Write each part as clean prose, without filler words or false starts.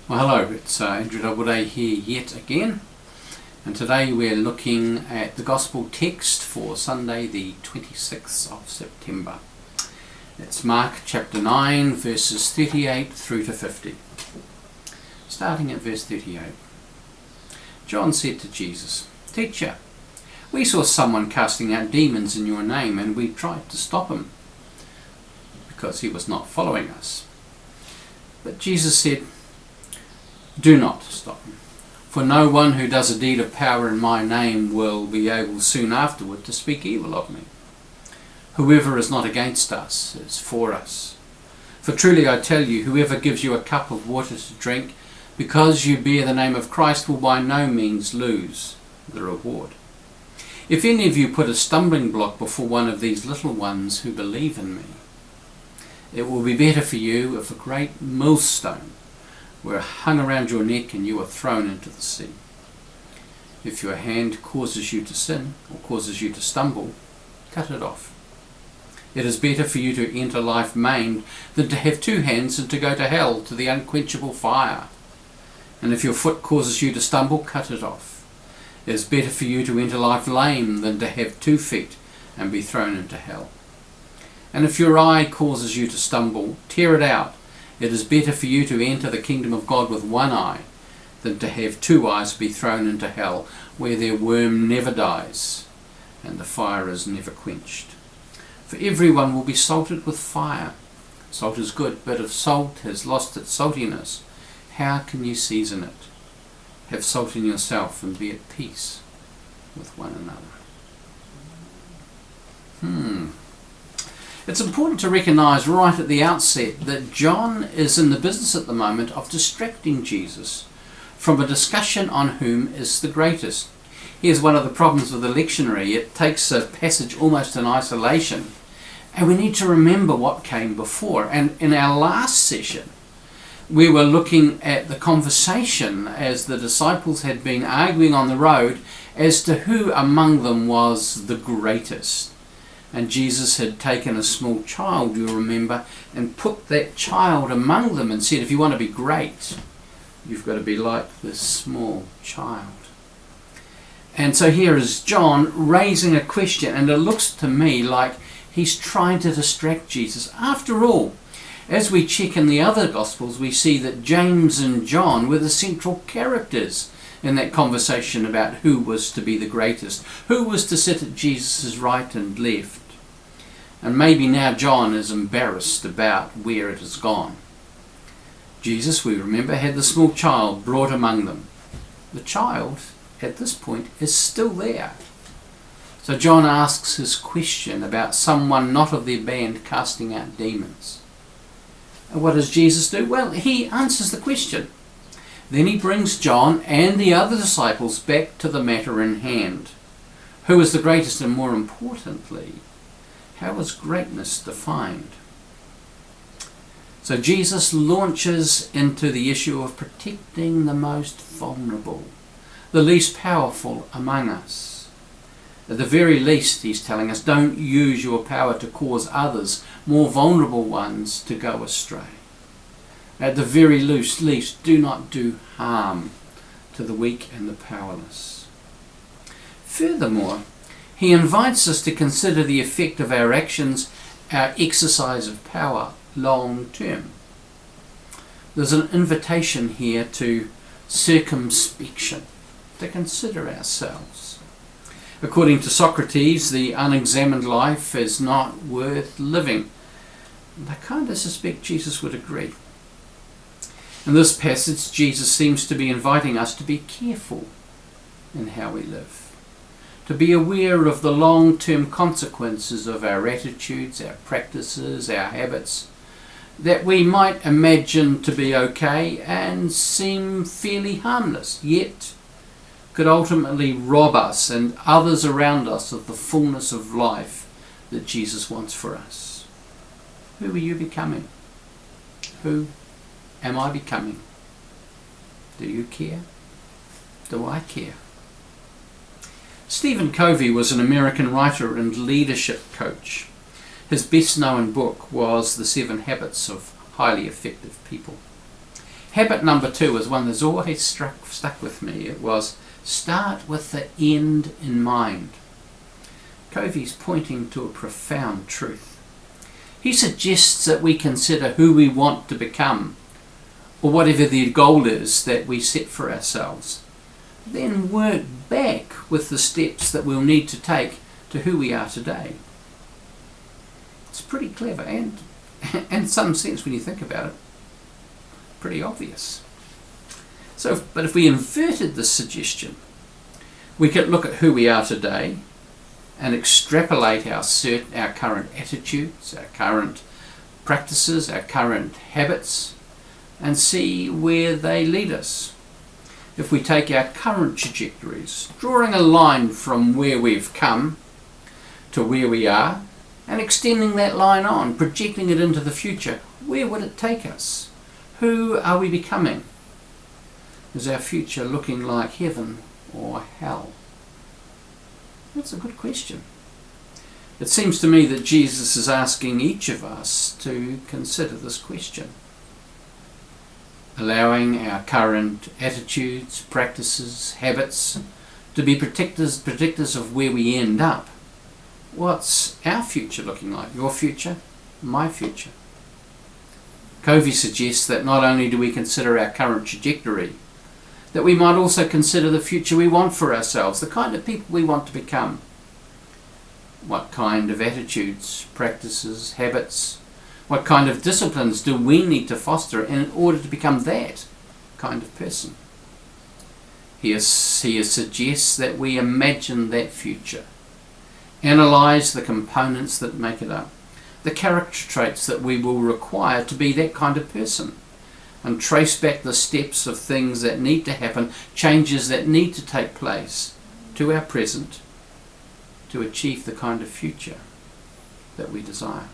Well, hello, it's Andrew Doubleday here yet again, and today we're looking at the Gospel text for Sunday the 26th of September. It's Mark chapter 9 verses 38 through to 50. Starting at verse 38. John said to Jesus, "Teacher, we saw someone casting out demons in your name, and we tried to stop him because he was not following us." But Jesus said, "Do not stop him, for no one who does a deed of power in my name will be able soon afterward to speak evil of me. Whoever is not against us is for us. For truly I tell you, whoever gives you a cup of water to drink, because you bear the name of Christ, will by no means lose the reward. If any of you put a stumbling block before one of these little ones who believe in me, it will be better for you if a great millstone were hung around your neck and you are thrown into the sea. If your hand causes you to sin or causes you to stumble, cut it off. It is better for you to enter life maimed than to have two hands and to go to hell, to the unquenchable fire. And if your foot causes you to stumble, cut it off. It is better for you to enter life lame than to have 2 feet and be thrown into hell. And if your eye causes you to stumble, tear it out. It is better for you to enter the kingdom of God with 1 eye than to have 2 eyes be thrown into hell, where their worm never dies and the fire is never quenched. For everyone will be salted with fire. Salt is good, but if salt has lost its saltiness, how can you season it? Have salt in yourself and be at peace with one another." It's important to recognise right at the outset that John is in the business at the moment of distracting Jesus from a discussion on whom is the greatest. Here's one of the problems with the lectionary. It takes a passage almost in isolation, and we need to remember what came before. And in our last session, we were looking at the conversation as the disciples had been arguing on the road as to who among them was the greatest. And Jesus had taken a small child, you'll remember, and put that child among them and said, if you want to be great, you've got to be like this small child. And so here is John raising a question, and it looks to me like he's trying to distract Jesus. After all, as we check in the other Gospels, we see that James and John were the central characters in that conversation about who was to be the greatest, who was to sit at Jesus' right and left. And maybe now John is embarrassed about where it has gone. Jesus, we remember, had the small child brought among them. The child, at this point, is still there. So John asks his question about someone not of their band casting out demons. And what does Jesus do? Well, he answers the question. Then he brings John and the other disciples back to the matter in hand. Who is the greatest, and more importantly, how is greatness defined? So Jesus launches into the issue of protecting the most vulnerable, the least powerful among us. At the very least, he's telling us, don't use your power to cause others, more vulnerable ones, to go astray. At the very least, do not do harm to the weak and the powerless. Furthermore, he invites us to consider the effect of our actions, our exercise of power, long term. There's an invitation here to circumspection, to consider ourselves. According to Socrates, the unexamined life is not worth living. And I kind of suspect Jesus would agree. In this passage, Jesus seems to be inviting us to be careful in how we live, to be aware of the long-term consequences of our attitudes, our practices, our habits, that we might imagine to be okay and seem fairly harmless, yet could ultimately rob us and others around us of the fullness of life that Jesus wants for us. Who are you becoming? Who am I becoming? Do you care? Do I care? Stephen Covey was an American writer and leadership coach. His best known book was The 7 Habits of Highly Effective People. Habit number 2 was one that's always stuck with me. It was start with the end in mind. Covey's pointing to a profound truth. He suggests that we consider who we want to become, or whatever the goal is that we set for ourselves. Then work back with the steps that we'll need to take to who we are today. It's pretty clever and in some sense, when you think about it, pretty obvious. But if we inverted this suggestion, we could look at who we are today and extrapolate our current attitudes, our current practices, our current habits, and see where they lead us. If we take our current trajectories, drawing a line from where we've come to where we are, and extending that line on, projecting it into the future, where would it take us? Who are we becoming? Is our future looking like heaven or hell? That's a good question. It seems to me that Jesus is asking each of us to consider this question. Allowing our current attitudes, practices, habits to be predictors of where we end up. What's our future looking like? Your future? My future? Covey suggests that not only do we consider our current trajectory, that we might also consider the future we want for ourselves, the kind of people we want to become. What kind of attitudes, practices, habits, what kind of disciplines do we need to foster in order to become that kind of person? He suggests that we imagine that future, analyse the components that make it up, the character traits that we will require to be that kind of person, and trace back the steps of things that need to happen, changes that need to take place to our present to achieve the kind of future that we desire.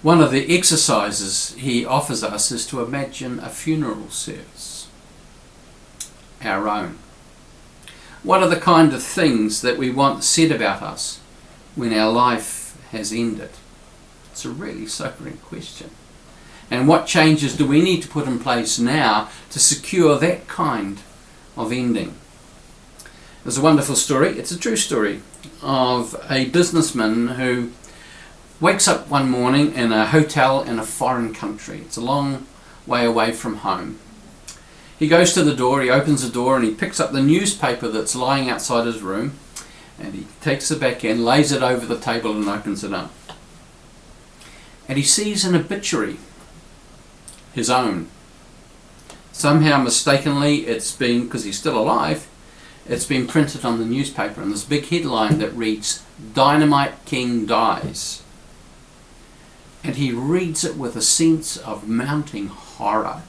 One of the exercises he offers us is to imagine a funeral service, our own. What are the kind of things that we want said about us when our life has ended? It's a really sobering question. And what changes do we need to put in place now to secure that kind of ending? There's a wonderful story, it's a true story, of a businessman who wakes up one morning in a hotel in a foreign country. It's a long way away from home. He goes to the door, he opens the door, and he picks up the newspaper that's lying outside his room, and he takes it back in, lays it over the table and opens it up. And he sees an obituary, his own. Somehow mistakenly, it's been, because he's still alive, it's been printed on the newspaper, and this big headline that reads, "Dynamite King Dies." And he reads it with a sense of mounting horror.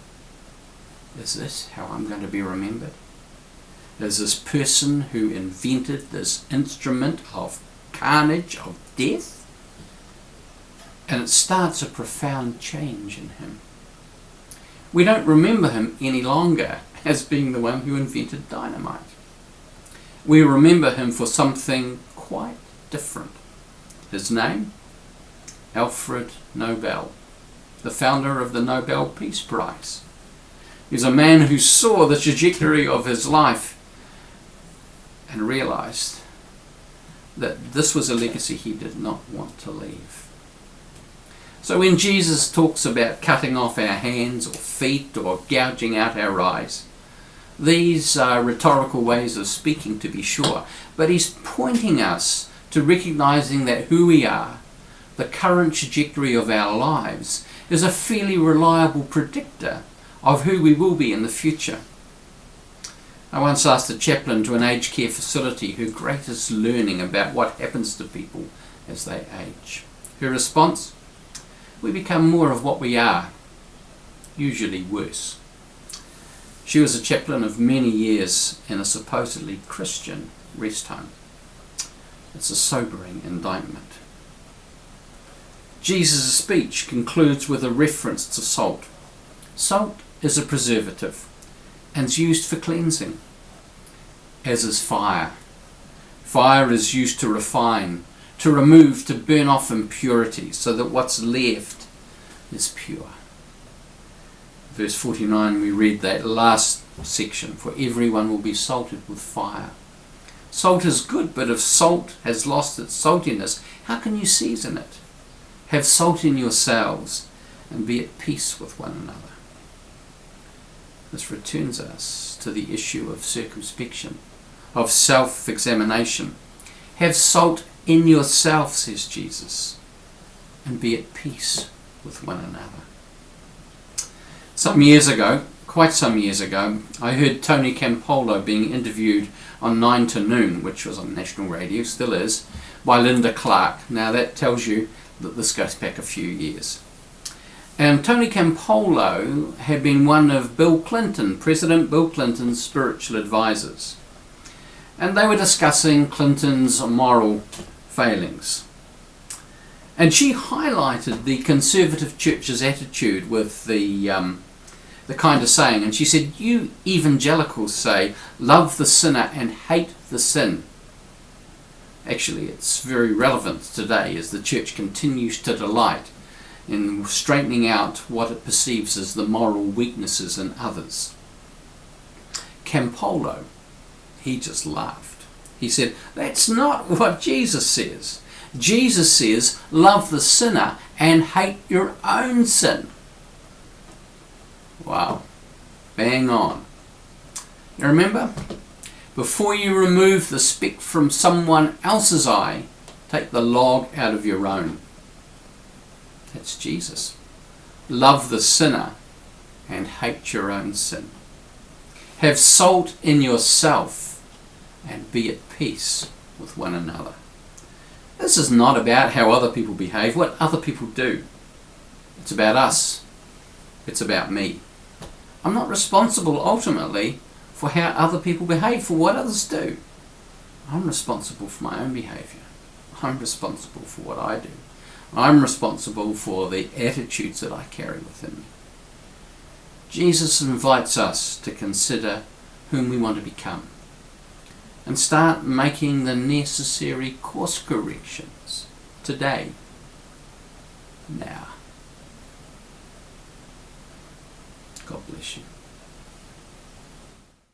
Is this how I'm going to be remembered? As this person who invented this instrument of carnage, of death? And it starts a profound change in him. We don't remember him any longer as being the one who invented dynamite. We remember him for something quite different. His name? Alfred Nobel, the founder of the Nobel Peace Prize. He's a man who saw the trajectory of his life and realized that this was a legacy he did not want to leave. So when Jesus talks about cutting off our hands or feet or gouging out our eyes, these are rhetorical ways of speaking, to be sure, but he's pointing us to recognizing that who we are, the current trajectory of our lives, is a fairly reliable predictor of who we will be in the future. I once asked a chaplain to an aged care facility her greatest learning about what happens to people as they age. Her response? We become more of what we are, usually worse. She was a chaplain of many years in a supposedly Christian rest home. It's a sobering indictment. Jesus' speech concludes with a reference to salt. Salt is a preservative and is used for cleansing, as is fire. Fire is used to refine, to remove, to burn off impurities so that what's left is pure. Verse 49, we read that last section, for everyone will be salted with fire. Salt is good, but if salt has lost its saltiness, how can you season it? Have salt in yourselves and be at peace with one another. This returns us to the issue of circumspection, of self-examination. Have salt in yourself, says Jesus, and be at peace with one another. Quite some years ago, I heard Tony Campolo being interviewed on 9 to Noon, which was on national radio, still is, by Linda Clark. Now that tells you that this goes back a few years. And Tony Campolo had been one of President Bill Clinton's spiritual advisors. And they were discussing Clinton's moral failings. And she highlighted the conservative church's attitude with the kind of saying, and she said, you evangelicals say, love the sinner and hate the sin. Actually, it's very relevant today as the church continues to delight in straightening out what it perceives as the moral weaknesses in others. Campolo, he just laughed. He said, that's not what Jesus says. Jesus says, love the sinner and hate your own sin. Wow, bang on. You remember? Before you remove the speck from someone else's eye, take the log out of your own. That's Jesus. Love the sinner and hate your own sin. Have salt in yourself and be at peace with one another. This is not about how other people behave, what other people do. It's about us. It's about me. I'm not responsible ultimately for how other people behave, for what others do. I'm responsible for my own behaviour. I'm responsible for what I do. I'm responsible for the attitudes that I carry within me. Jesus invites us to consider whom we want to become and start making the necessary course corrections today, now. God bless you.